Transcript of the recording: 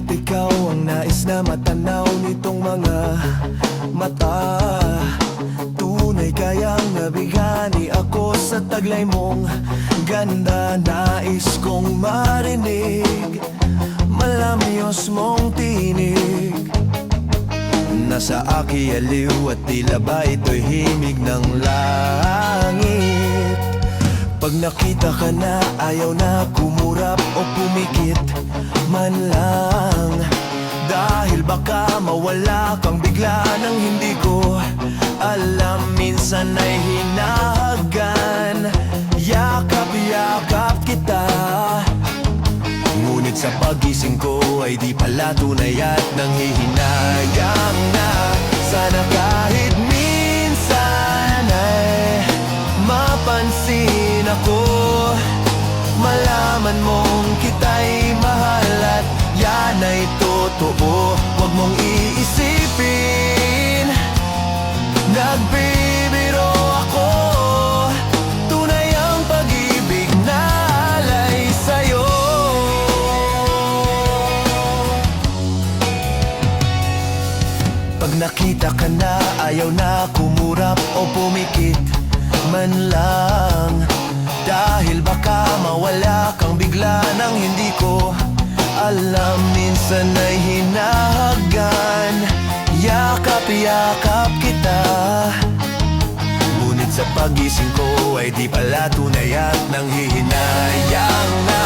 ikaw ang nais na matanaw nitong mga mata. Tunay kayang nabigani ako sa taglay mong ganda. Nais kong marinig malamyos mong tinig. Nasa aki aliw at tila ba ito'y himig ng langit. Pag nakita ka na, ayaw na kumurap o pumikit man lang. Dahil baka mawala kang bigla nang hindi ko alam. Minsan ay hinahagan, yakap-yakap kita. Ngunit sa pagising ko ay di pala tunay at nanghihinayang na. Sana kahit minsan ay mapansin ako, malaman mong kita'y mahal at yan ay totoo. Huwag mong iisipin nagbibiro ako. Tunay ang pag-ibig na alay sa'yo. Pag nakita ka na, ayaw na kumurap o pumikit man lang. Dahil baka mawala kang bigla nang hindi ko alam. Minsan ay hinahagan, yakap-yakap kita. Ngunit sa pagising ko ay di pala tunay at nanghihinayang na.